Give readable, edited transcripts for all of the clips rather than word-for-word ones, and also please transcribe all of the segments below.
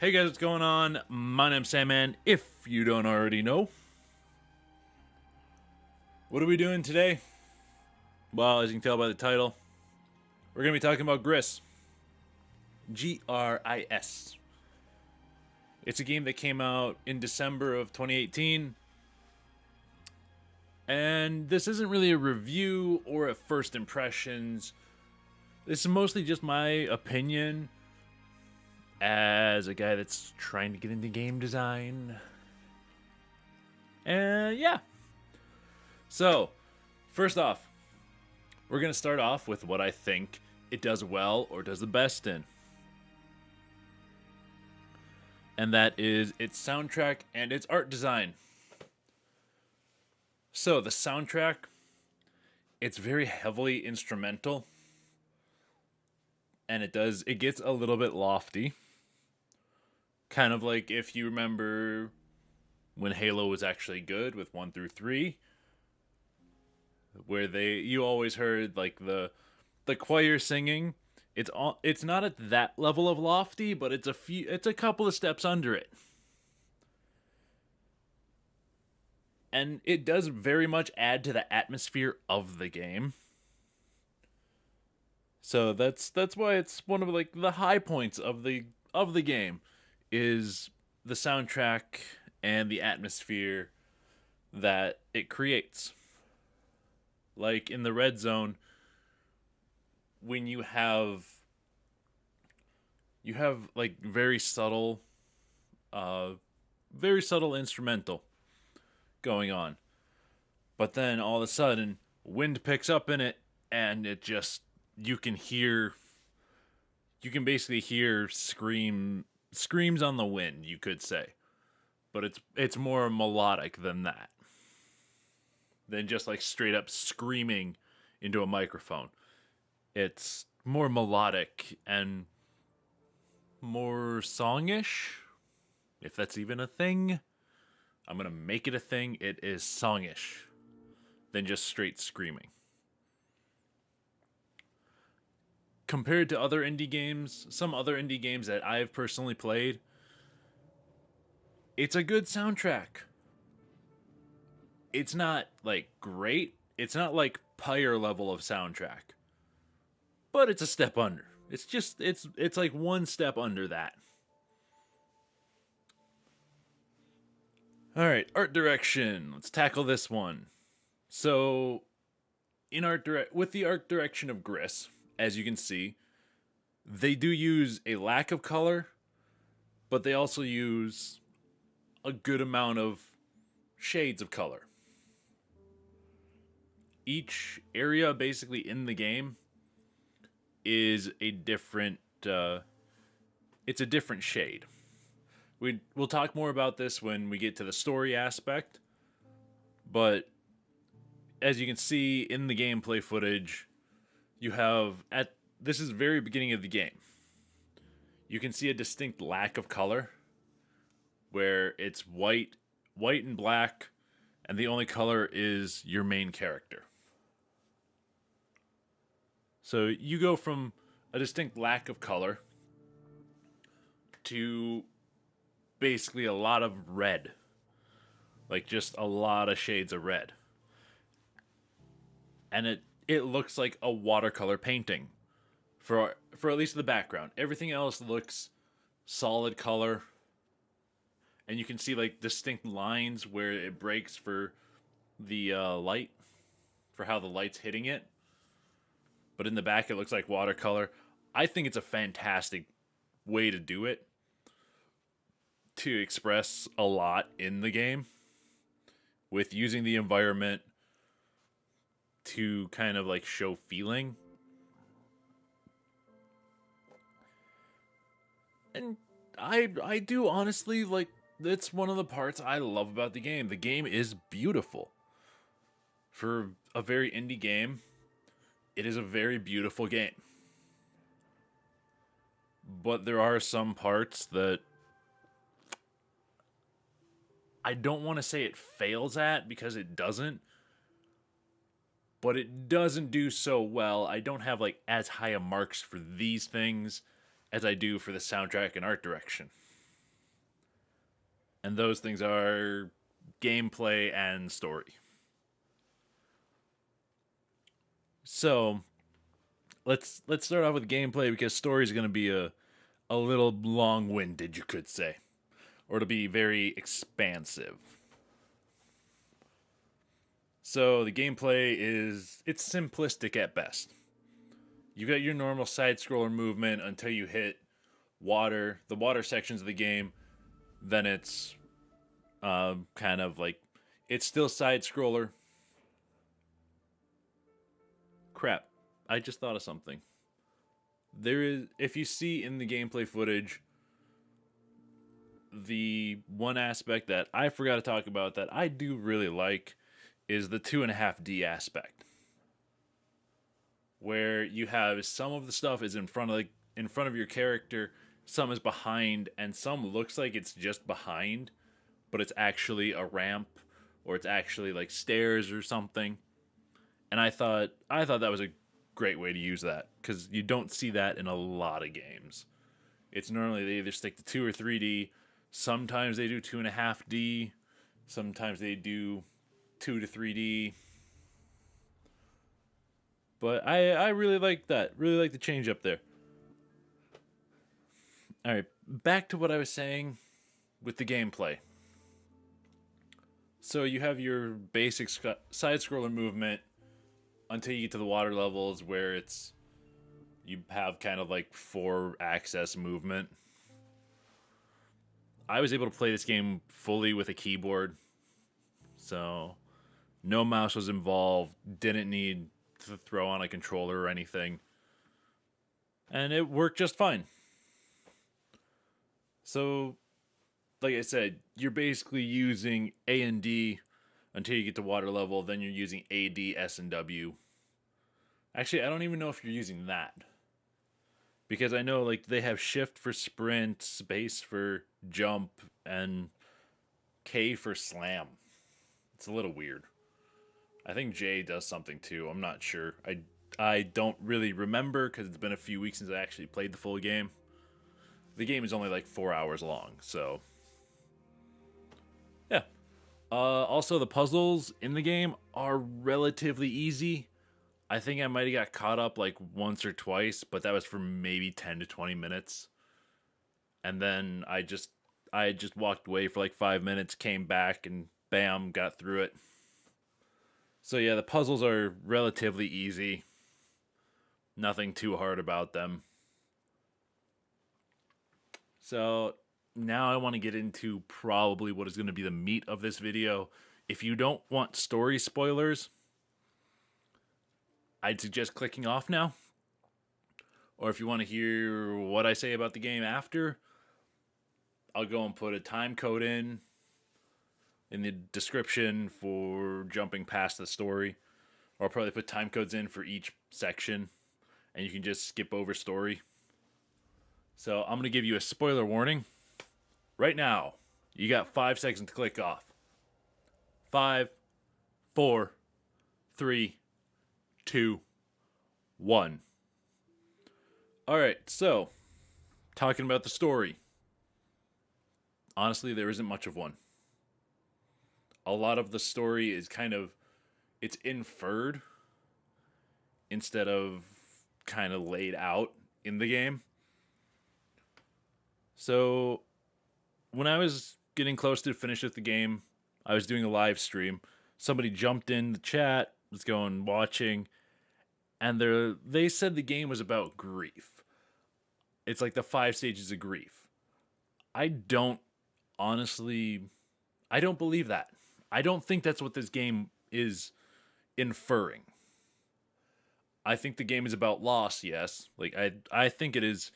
Hey guys, what's going on? My name's Sandman, if you don't already know. What are we doing today? Well, as you can tell by the title, we're going to be talking about Gris. Gris. It's a game that came out in December of 2018. And this isn't really a review or a first impressions. This is mostly just my opinion as a guy that's trying to get into game design. And yeah. So, first off, we're going to start off with what I think it does well or does the best in. And that is its soundtrack and its art design. So, the soundtrack, it's very heavily instrumental. And it gets a little bit lofty. Kind of like if you remember when Halo was actually good with 1 through 3, where you always heard like the choir singing. It's not at that level of lofty, but it's a couple of steps under it. And it does very much add to the atmosphere of the game. So that's why it's one of like the high points of the game is the soundtrack and the atmosphere that it creates. Like in the red zone, when you have like very subtle instrumental going on. But then all of a sudden wind picks up in it and it just you can basically hear screams on the wind, you could say. But it's more melodic than that. Than just like straight up screaming into a microphone. It's more melodic and more songish, if that's even a thing. I'm going to make it a thing. It is songish than just straight screaming. Compared to other indie games, some other indie games that I've personally played, it's a good soundtrack. It's not like great. It's not like Pyre level of soundtrack. But it's a step under. It's like one step under that. All right, art direction. Let's tackle this one. So, with the art direction of Gris, as you can see, they do use a lack of color, but they also use a good amount of shades of color. Each area basically in the game is a different it's a different shade. We'll talk more about this when we get to the story aspect, but as you can see in the gameplay footage, this is the very beginning of the game. You can see a distinct lack of color where it's white and black, and the only color is your main character. So you go from a distinct lack of color to basically a lot of red. Like just a lot of shades of red. And it looks like a watercolor painting for at least the background. Everything else looks solid color. And you can see like distinct lines where it breaks for the light, for how the light's hitting it. But in the back, it looks like watercolor. I think it's a fantastic way to do it. To express a lot in the game. With using the environment to kind of like show feeling. And I do honestly like, that's one of the parts I love about the game. The game is beautiful. For a very indie game, it is a very beautiful game. But there are some parts that I don't want to say it fails at, because it doesn't. But it doesn't do so well. I don't have like as high a marks for these things as I do for the soundtrack and art direction. And those things are gameplay and story. So let's start off with gameplay because story is going to be a little long-winded, you could say, or to be very expansive. So the gameplay it's simplistic at best. You got your normal side scroller movement until you hit the water sections of the game. Then it's kind of like it's still side scroller. Crap, I just thought of something. There is, if you see in the gameplay footage, the one aspect that I forgot to talk about that I do really like is the 2.5D aspect, where you have some of the stuff is in front of your character, some is behind, and some looks like it's just behind, but it's actually a ramp or it's actually like stairs or something. And I thought that was a great way to use that because you don't see that in a lot of games. It's normally they either stick to 2 or 3D. Sometimes they do 2.5D. Sometimes they do 2 to 3D. But I really like that. Really like the change up there. All right, back to what I was saying with the gameplay. So you have your basic side scroller movement until you get to the water levels where you have kind of like 4-axis movement. I was able to play this game fully with a keyboard, so no mouse was involved, didn't need to throw on a controller or anything, and it worked just fine. So, like I said, you're basically using A and D until you get to water level, then you're using A, D, S, and W. Actually, I don't even know if you're using that. Because I know like they have shift for sprint, space for jump, and K for slam. It's a little weird. I think J does something too. I'm not sure. I don't really remember because it's been a few weeks since I actually played the full game. The game is only like 4 hours long, so yeah. Also, the puzzles in the game are relatively easy. I think I might have got caught up like once or twice, but that was for maybe 10 to 20 minutes. And then I just walked away for like 5 minutes, came back, and bam, got through it. So yeah, the puzzles are relatively easy. Nothing too hard about them. So now I want to get into probably what is going to be the meat of this video. If you don't want story spoilers, I'd suggest clicking off now. Or if you want to hear what I say about the game after, I'll go and put a time code in the description for jumping past the story. Or I'll probably put time codes in for each section, and you can just skip over story. So I'm going to give you a spoiler warning right now. You got 5 seconds to click off. 5, 4, 3, 2, 1. Alright, so, talking about the story. Honestly, there isn't much of one. A lot of the story is it's inferred instead of kind of laid out in the game. So, when I was getting close to finish with the game, I was doing a live stream. Somebody jumped in the chat, was going watching, and they said the game was about grief. It's like the 5 stages of grief. I don't believe that. I don't think that's what this game is inferring. I think the game is about loss, yes. Like I think it is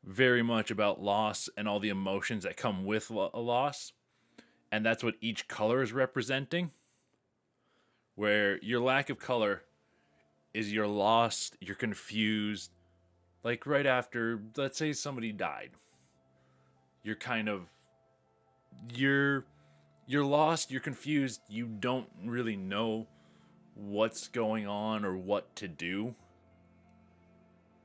very much about loss and all the emotions that come with a loss. And that's what each color is representing. Where your lack of color is you're lost, you're confused. Like right after, let's say somebody died. You're lost, you're confused, you don't really know what's going on or what to do.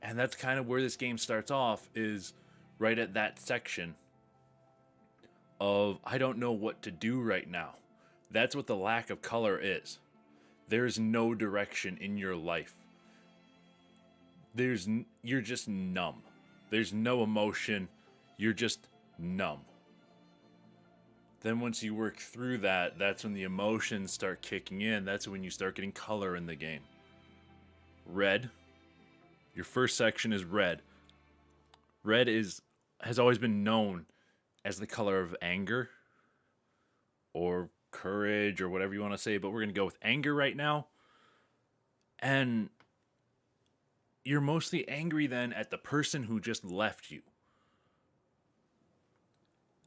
And that's kind of where this game starts off, is right at that section. of I don't know what to do right now. That's what the lack of color is. There's no direction in your life. You're just numb. There's no emotion. You're just numb. Then once you work through that, that's when the emotions start kicking in. That's when you start getting color in the game. Red. Your first section is red. Red has always been known as the color of anger or courage or whatever you want to say, but we're going to go with anger right now. And you're mostly angry then at the person who just left you.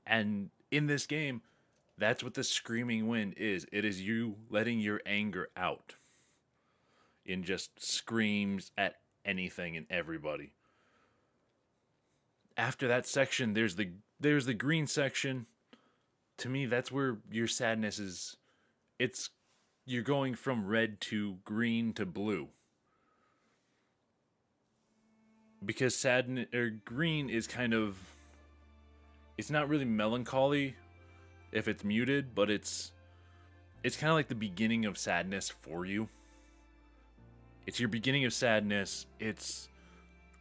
And in this game, that's what the screaming wind is. It is you letting your anger out in just screams at anything and everybody. After that section, there's the green section. To me, that's where your sadness is. You're going from red to green to blue. Because sadness or green is kind of, it's not really melancholy if it's muted, but it's kind of like the beginning of sadness for you. It's your beginning of sadness. It's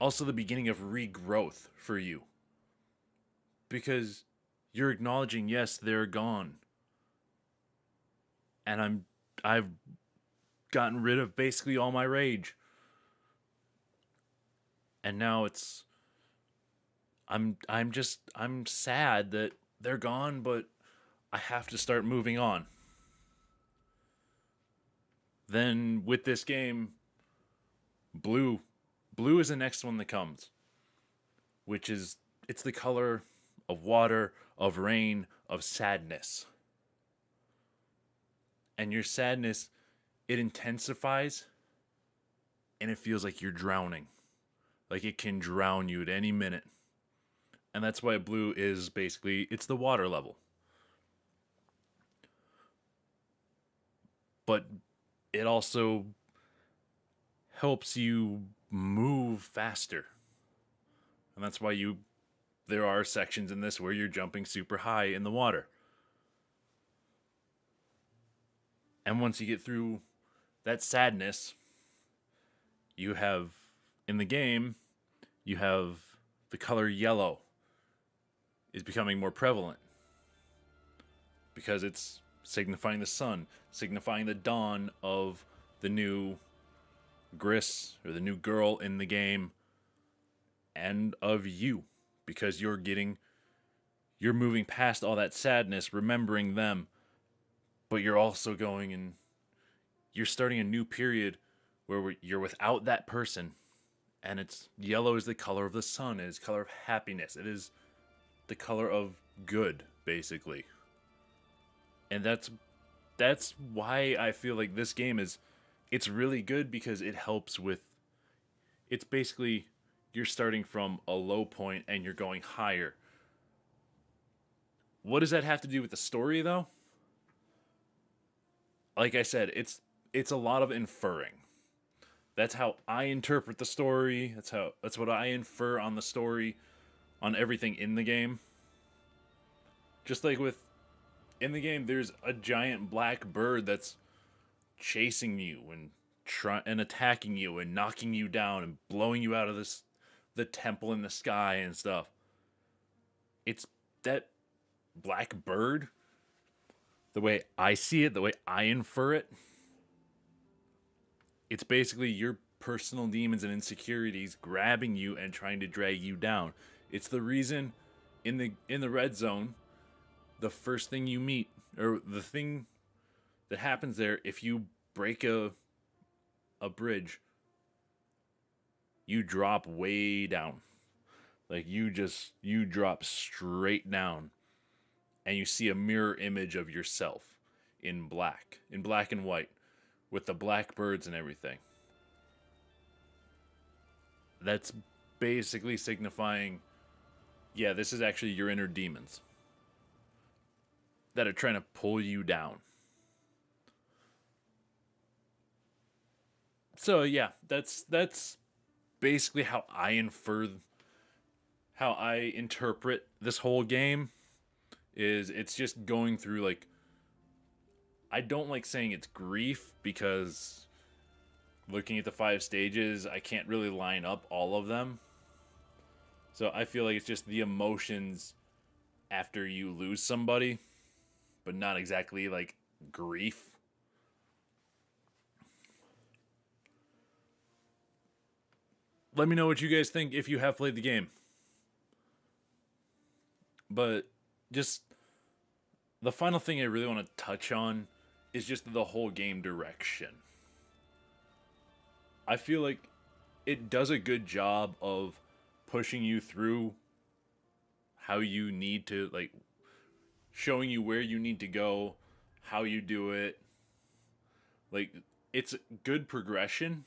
also the beginning of regrowth for you. Because you're acknowledging, yes, they're gone. And I've gotten rid of basically all my rage. And now I'm sad that they're gone, but I have to start moving on. Then with this game, blue is the next one that comes, which is, it's the color of water, of rain, of sadness. And your sadness, it intensifies and it feels like you're drowning. Like it can drown you at any minute. And that's why blue is basically, it's the water level. But it also helps you move faster. And that's why there are sections in this where you're jumping super high in the water. And once you get through that sadness, you have, in the game, you have the color yellow is becoming more prevalent. Because it's signifying the sun, signifying the dawn of the new Gris, or the new girl in the game, and of you. Because you're moving past all that sadness, remembering them, but you're also going and you're starting a new period where you're without that person, and it's yellow is the color of the sun, it is the color of happiness, it is the color of good, basically. And that's why I feel like this game it's really good, because it helps with, it's basically, you're starting from a low point and you're going higher. What does that have to do with the story, though? Like I said, it's a lot of inferring. That's how I interpret the story. That's what I infer on the story, on everything in the game. Just like in the game, there's a giant black bird that's chasing you and attacking you and knocking you down and blowing you out of the temple in the sky and stuff. It's that black bird, the way I see it, the way I infer it, it's basically your personal demons and insecurities grabbing you and trying to drag you down. It's the reason in the red zone, the first thing you meet, or the thing that happens there, if you break a bridge, you drop way down. Like you drop straight down, and you see a mirror image of yourself in black and white, with the black birds and everything. That's basically signifying, yeah, this is actually your inner demons that are trying to pull you down. So yeah, that's basically how I interpret this whole game. is it's just going through like, I don't like saying it's grief because looking at the 5 stages, I can't really line up all of them. So I feel like it's just the emotions after you lose somebody, but not exactly like grief. Let me know what you guys think if you have played the game. But just the final thing I really want to touch on is just the whole game direction. I feel like it does a good job of pushing you through how you need to, like, showing you where you need to go, how you do it. Like, it's good progression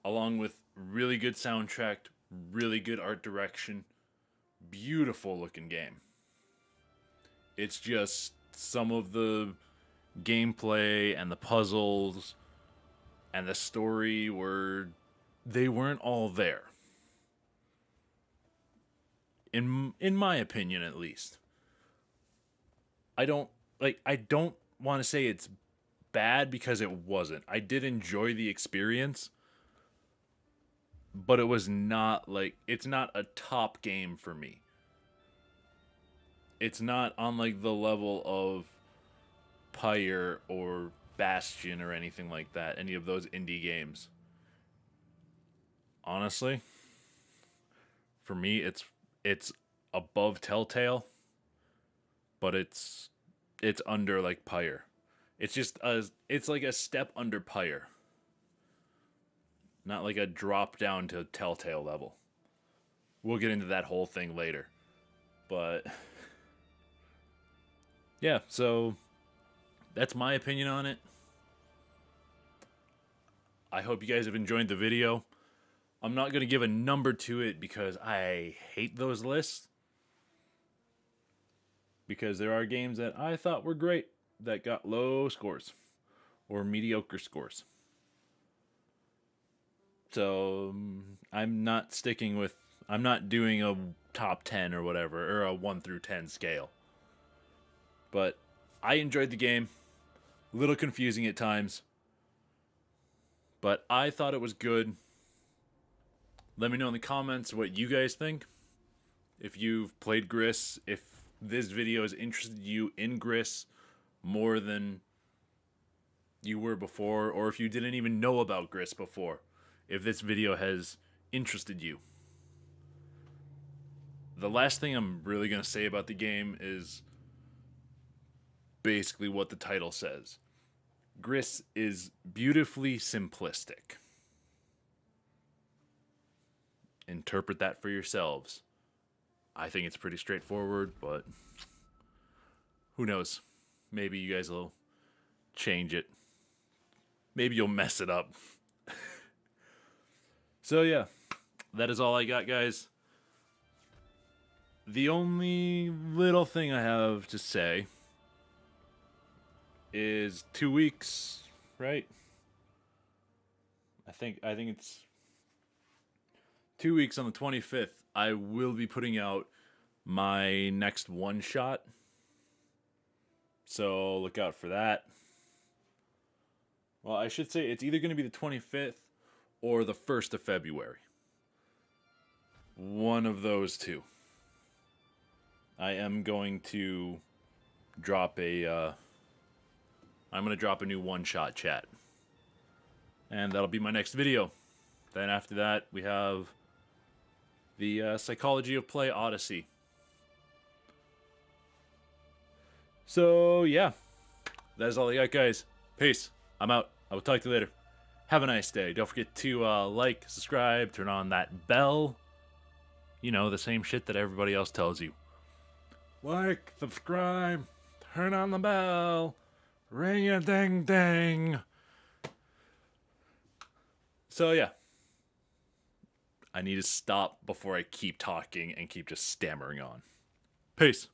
along with really good soundtrack, really good art direction, beautiful looking game. It's just some of the gameplay and the puzzles and the story they weren't all there. In my opinion, at least. I don't want to say it's bad because it wasn't. I did enjoy the experience, but it was not like, it's not a top game for me. It's not on like the level of Pyre or Bastion or anything like that, any of those indie games. Honestly, for me it's above Telltale, but it's under like Pyre. It's like a step under Pyre. Not like a drop down to Telltale level. We'll get into that whole thing later. But yeah, so that's my opinion on it. I hope you guys have enjoyed the video. I'm not going to give a number to it because I hate those lists. Because there are games that I thought were great that got low scores or mediocre scores. So I'm not doing a top 10 or whatever, or a 1 through 10 scale. But I enjoyed the game. A little confusing at times. But I thought it was good. Let me know in the comments what you guys think. If you've played Gris, if this video has interested you in Gris more than you were before, or if you didn't even know about Gris before, if this video has interested you. The last thing I'm really going to say about the game is basically what the title says. Gris is beautifully simplistic. Interpret that for yourselves. I think it's pretty straightforward, but who knows? Maybe you guys will change it. Maybe you'll mess it up. So yeah, that is all I got, guys. The only little thing I have to say is 2 weeks, right? I think it's 2 weeks on the 25th. I will be putting out my next one shot. So look out for that. Well, I should say it's either going to be the 25th or the 1st of February. One of those two. I am going to drop a new one-shot chat. And that'll be my next video. Then after that, we have the Psychology of Play Odyssey. So, yeah. That is all I got, guys. Peace. I'm out. I will talk to you later. Have a nice day. Don't forget to like, subscribe, turn on that bell. You know, the same shit that everybody else tells you. Like, subscribe, turn on the bell, ring a ding ding. So yeah, I need to stop before I keep talking and keep just stammering on. Peace.